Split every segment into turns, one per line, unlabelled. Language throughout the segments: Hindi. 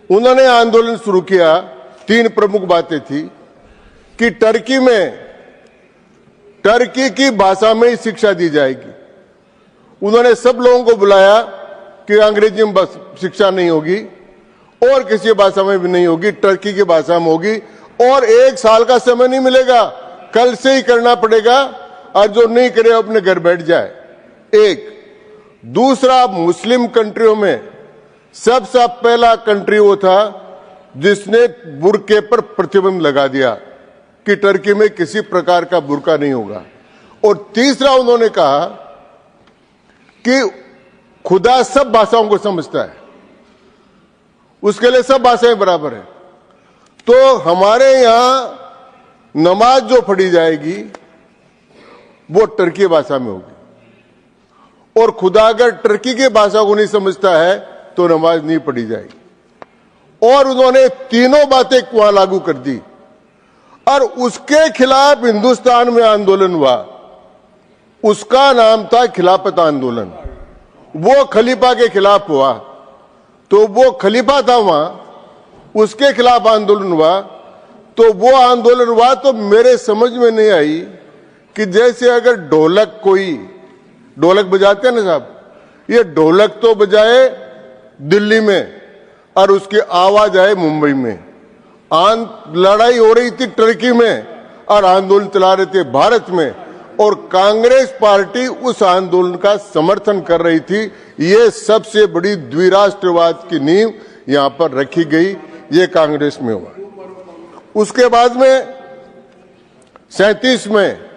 उन्होंने आंदोलन शुरू किया। 3 प्रमुख बातें थी कि टर्की में टर्की की भाषा में ही शिक्षा दी जाएगी। उन्होंने सब लोगों को बुलाया कि अंग्रेजी में बस शिक्षा नहीं होगी और किसी भाषा में भी नहीं होगी, टर्की की भाषा में होगी और 1 साल का समय नहीं मिलेगा, कल से ही करना पड़ेगा और जो नहीं करे अपने घर बैठ जाए। एक दूसरा, मुस्लिम कंट्रियों में सबसे पहला कंट्री वो था जिसने बुर्के पर प्रतिबंध लगा दिया कि टर्की में किसी प्रकार का बुर्का नहीं होगा। और तीसरा, उन्होंने कहा कि खुदा सब भाषाओं को समझता है, उसके लिए सब भाषाएं बराबर है। तो हमारे यहां नमाज जो पढ़ी जाएगी वो टर्की भाषा में होगी और खुदा अगर टर्की की भाषा को नहीं समझता है तो नमाज नहीं पढ़ी जाएगी। और उन्होंने तीनों बातें वहां लागू कर दी और उसके खिलाफ हिंदुस्तान में आंदोलन हुआ। उसका नाम था खिलाफत आंदोलन। वो खलीफा के खिलाफ हुआ, तो वो खलीफा था वहां, उसके खिलाफ आंदोलन हुआ। तो वो आंदोलन हुआ तो मेरे समझ में नहीं आई कि जैसे अगर ढोलक बजाते हैं ना साहब, ये ढोलक तो बजाए दिल्ली में और उसकी आवाज आए मुंबई में। लड़ाई हो रही थी टर्की में और आंदोलन चला रहे थे भारत में और कांग्रेस पार्टी उस आंदोलन का समर्थन कर रही थी। ये सबसे बड़ी द्विराष्ट्रवाद की नींव यहां पर रखी गई, ये कांग्रेस में हुआ। उसके बाद में 37 में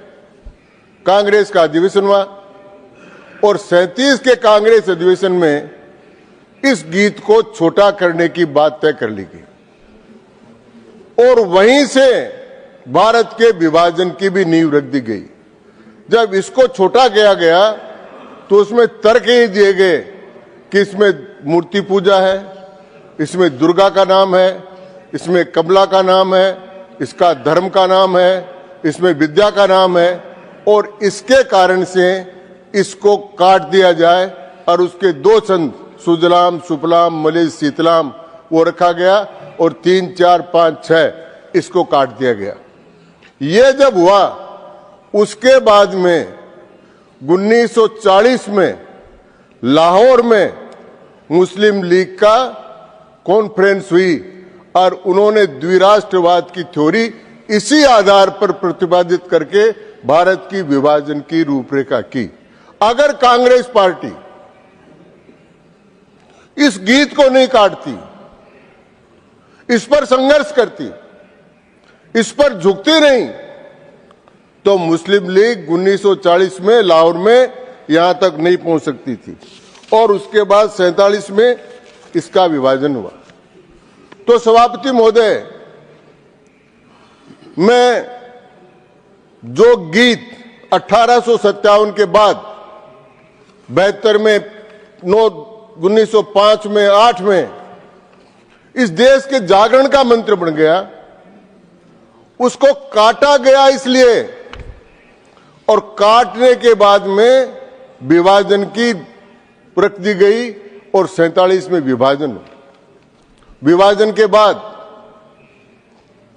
कांग्रेस का अधिवेशन हुआ और 37 के कांग्रेस अधिवेशन में इस गीत को छोटा करने की बात तय कर ली गई और वहीं से भारत के विभाजन की भी नींव रख दी गई। जब इसको छोटा किया गया तो उसमें तर्क ही दिए गए कि इसमें मूर्ति पूजा है, इसमें दुर्गा का नाम है, इसमें कमला का नाम है, इसका धर्म का नाम है, इसमें विद्या का नाम है और इसके कारण से इसको काट दिया जाए और उसके 2 छंद सुजलाम सुफलाम मलिज शीतलाम वो रखा गया और 3, 4, 5, 6 इसको काट दिया गया। ये जब हुआ उसके बाद में 1940 में लाहौर में मुस्लिम लीग का कॉन्फ्रेंस हुई और उन्होंने द्विराष्ट्रवाद की थ्योरी इसी आधार पर प्रतिपादित करके भारत की विभाजन की रूपरेखा की। अगर कांग्रेस पार्टी इस गीत को नहीं काटती, इस पर संघर्ष करती, इस पर झुकती नहीं, तो मुस्लिम लीग 1940 में लाहौर में यहां तक नहीं पहुंच सकती थी और उसके बाद 47 में इसका विभाजन हुआ। तो सभापति महोदय, मैं जो गीत 1857 के बाद 72 में 1905 में 8 में इस देश के जागरण का मंत्र बन गया, उसको काटा गया इसलिए और काटने के बाद में विभाजन की रख दी गई और 47 में विभाजन हुआ। विभाजन के बाद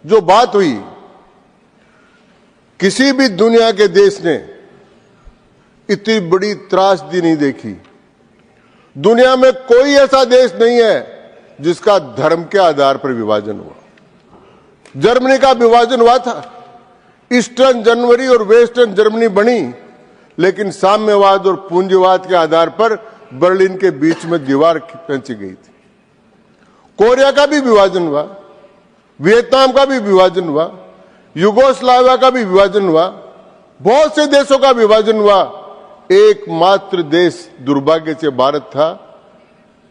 जो बात हुई, किसी भी दुनिया के देश ने इतनी बड़ी त्रासदी नहीं देखी। दुनिया में कोई ऐसा देश नहीं है जिसका धर्म के आधार पर विभाजन हुआ। जर्मनी का विभाजन हुआ था, ईस्टर्न जर्मनी और वेस्टर्न जर्मनी बनी, लेकिन साम्यवाद और पूंजीवाद के आधार पर बर्लिन के बीच में दीवार खींची गई थी। कोरिया का भी विभाजन हुआ, वियतनाम का भी विभाजन हुआ, युगोस्लाविया का भी विभाजन हुआ, बहुत से देशों का विभाजन हुआ। एकमात्र देश दुर्भाग्य से भारत था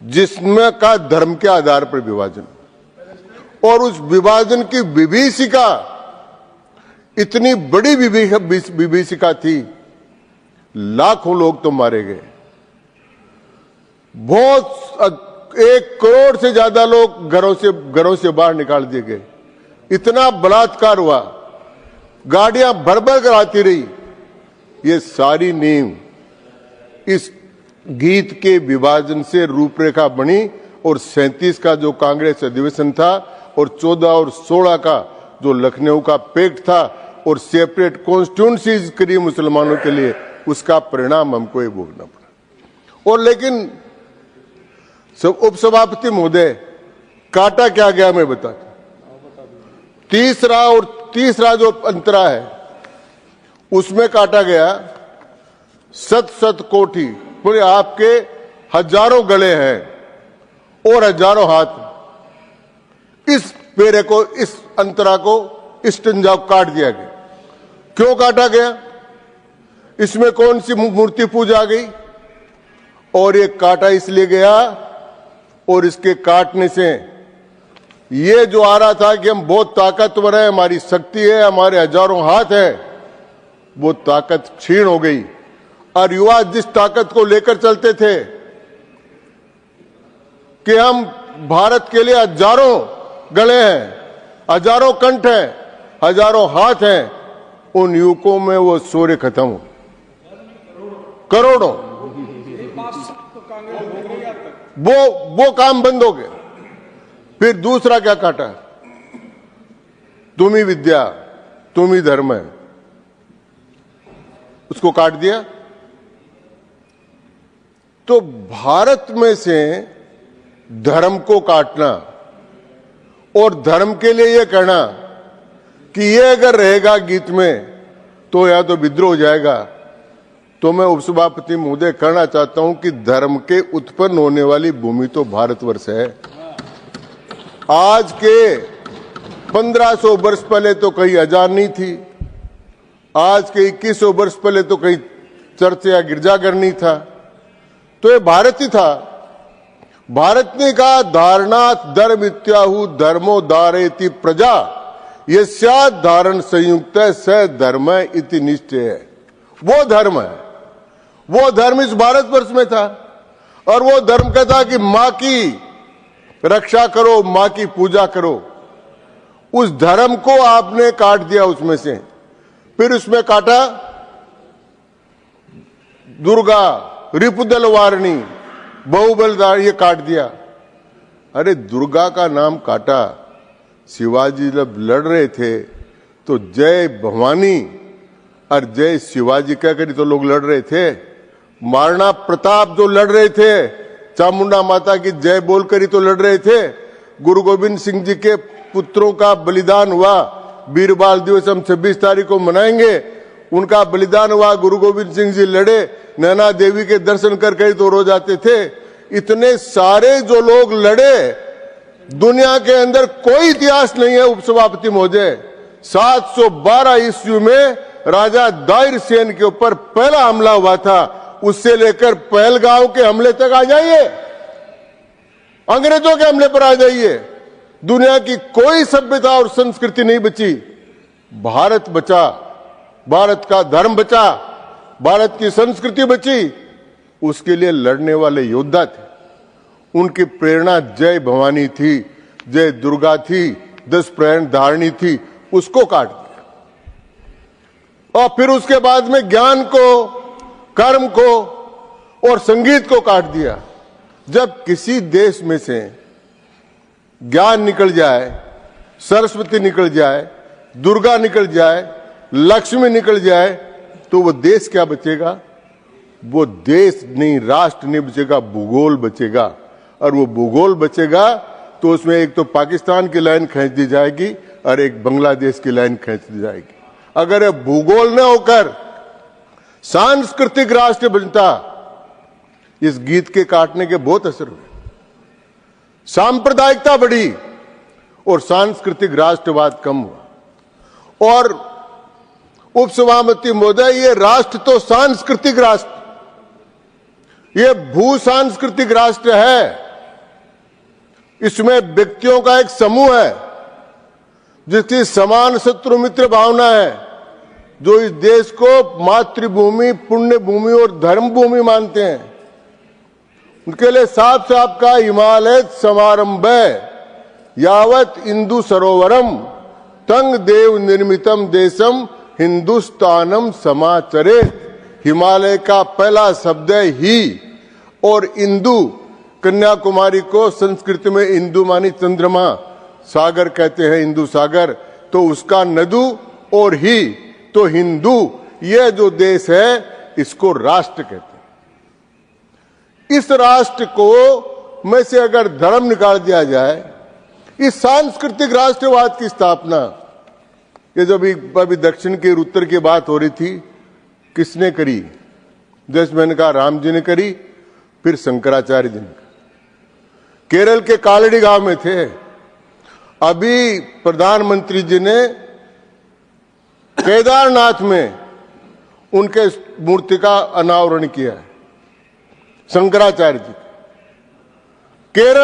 जिसमें का धर्म के आधार पर विभाजन, और उस विभाजन की विभीषिका इतनी बड़ी विभीषिका थी, लाखों लोग तो मारे गए, बहुत 1 करोड़ से ज्यादा लोग घरों से बाहर निकाल दिए गए, इतना बलात्कार हुआ, गाड़ियां भर भर कर आती रही। ये सारी नींव इस गीत के विभाजन से रूपरेखा बनी और 37 का जो कांग्रेस अधिवेशन था और 14 और 16 का जो लखनऊ का पैक्ट था और सेपरेट कॉन्स्टिट्यूंसीज करी मुसलमानों के लिए, उसका परिणाम हमको ये भोगना पड़ा। और लेकिन उपसभापति महोदय, काटा क्या गया मैं बताता हूं। तीसरा जो अंतरा है उसमें काटा गया सत कोठी, पूरे आपके हजारों गले हैं और हजारों हाथ। इस पेरे को, इस अंतरा को, इस टंजा को काट दिया गया। क्यों काटा गया? इसमें कौन सी मूर्ति पूजा आ गई? और ये काटा इसलिए गया, और इसके काटने से ये जो आ रहा था कि हम बहुत ताकतवर है, हमारी शक्ति है, हमारे हजारों हाथ है, वो ताकत क्षीण हो गई। और युवा जिस ताकत को लेकर चलते थे कि हम भारत के लिए हजारों गले हैं, हजारों कंठ हैं, हजारों हाथ हैं, उन युवकों में वो सूर्य खत्म हो। करोड़ों वो काम बंद हो गए। फिर दूसरा क्या काटा? तुम ही विद्या, तुम ही धर्म है, उसको काट दिया। तो भारत में से धर्म को काटना और धर्म के लिए यह कहना कि ये अगर रहेगा गीत में तो या तो विद्रोह हो जाएगा। तो मैं उपसभापति महोदय कहना चाहता हूं कि धर्म के उत्पन्न होने वाली भूमि तो भारतवर्ष है। आज के 1500 वर्ष पहले तो कहीं अजान नहीं थी, आज के 2100 वर्ष पहले तो कहीं चर्च या गिरजाघर नहीं था, तो ये भारत ही था। भारत ने कहा धारणात् धर्म इत्याहु धर्मो धारयति प्रजा यस्यात् धारण संयुक्त स धर्म इति निश्चय है। वो धर्म है, वो धर्म इस भारतवर्ष में था। और वो धर्म कहता कि मां की रक्षा करो, मां की पूजा करो। उस धर्म को आपने काट दिया उसमें से। फिर उसमें काटा दुर्गा, रिपुदल वारिणी, बहुबलदार, ये काट दिया। अरे दुर्गा का नाम काटा। शिवाजी जब लड़ रहे थे तो जय भवानी और जय शिवाजी क्या करी तो लोग लड़ रहे थे। महाराणा प्रताप जो लड़ रहे थे, चामुंडा माता की जय बोलकर ही तो लड़ रहे थे। गुरु गोविंद सिंह जी के पुत्रों का बलिदान हुआ, वीरबाल दिवस हम 26 तारीख को मनाएंगे। उनका बलिदान हुआ, गुरु गोविंद सिंह जी लड़े, नैना देवी के दर्शन कर तो रो जाते थे। इतने सारे जो लोग लड़े, दुनिया के अंदर कोई इतिहास नहीं है उपसभापति महोदय। 712 ईस्वी में राजा दाहिर सेन के ऊपर पहला हमला हुआ था। उससे लेकर पहलगांव के हमले तक आ जाइए, अंग्रेजों के हमले पर आ जाइए, दुनिया की कोई सभ्यता और संस्कृति नहीं बची। भारत बचा, भारत का धर्म बचा, भारत की संस्कृति बची। उसके लिए लड़ने वाले योद्धा थे, उनकी प्रेरणा जय भवानी थी, जय दुर्गा थी, 10 प्रहर धारणी थी। उसको काट दिया। और फिर उसके बाद में ज्ञान को, कर्म को और संगीत को काट दिया। जब किसी देश में से ज्ञान निकल जाए, सरस्वती निकल जाए, दुर्गा निकल जाए, लक्ष्मी निकल जाए, तो वो देश क्या बचेगा? वो देश नहीं, राष्ट्र नहीं बचेगा, भूगोल बचेगा। और वो भूगोल बचेगा तो उसमें एक तो पाकिस्तान की लाइन खींच दी जाएगी और एक बांग्लादेश की लाइन खींच दी जाएगी। अगर भूगोल न होकर सांस्कृतिक राष्ट्र बनता, इस गीत के काटने के बहुत असर हुए। सांप्रदायिकता बढ़ी और सांस्कृतिक राष्ट्रवाद कम हुआ। और उपसभापति महोदय, ये राष्ट्र तो सांस्कृतिक राष्ट्र, ये भू सांस्कृतिक राष्ट्र है। इसमें व्यक्तियों का एक समूह है जिसकी समान शत्रु मित्र भावना है, जो इस देश को मातृभूमि, पुण्य भूमि और धर्म भूमि मानते हैं। उनके लिए साफ साफ का हिमालय समारंभ यावत इंदु सरोवरम तंग देव निर्मितम देशम हिंदुस्तानम समाचरे। हिमालय का पहला शब्द है ही, और इंदु, कन्याकुमारी को संस्कृत में इंदु मानी चंद्रमा, सागर कहते हैं हिंदू सागर, तो उसका नदु और ही तो हिंदू, यह जो देश है इसको राष्ट्र कहते हैं। इस राष्ट्र को में से अगर धर्म निकाल दिया जाए, इस सांस्कृतिक राष्ट्रवाद की स्थापना, ये जब अभी दक्षिण की उत्तर की बात हो रही थी, किसने करी? जैसे मैंने कहा राम जी ने करी, फिर शंकराचार्य जी ने। केरल के कालड़ी गांव में थे, अभी प्रधानमंत्री जी ने केदारनाथ में उनके मूर्ति का अनावरण किया है, शंकराचार्य जी। केरल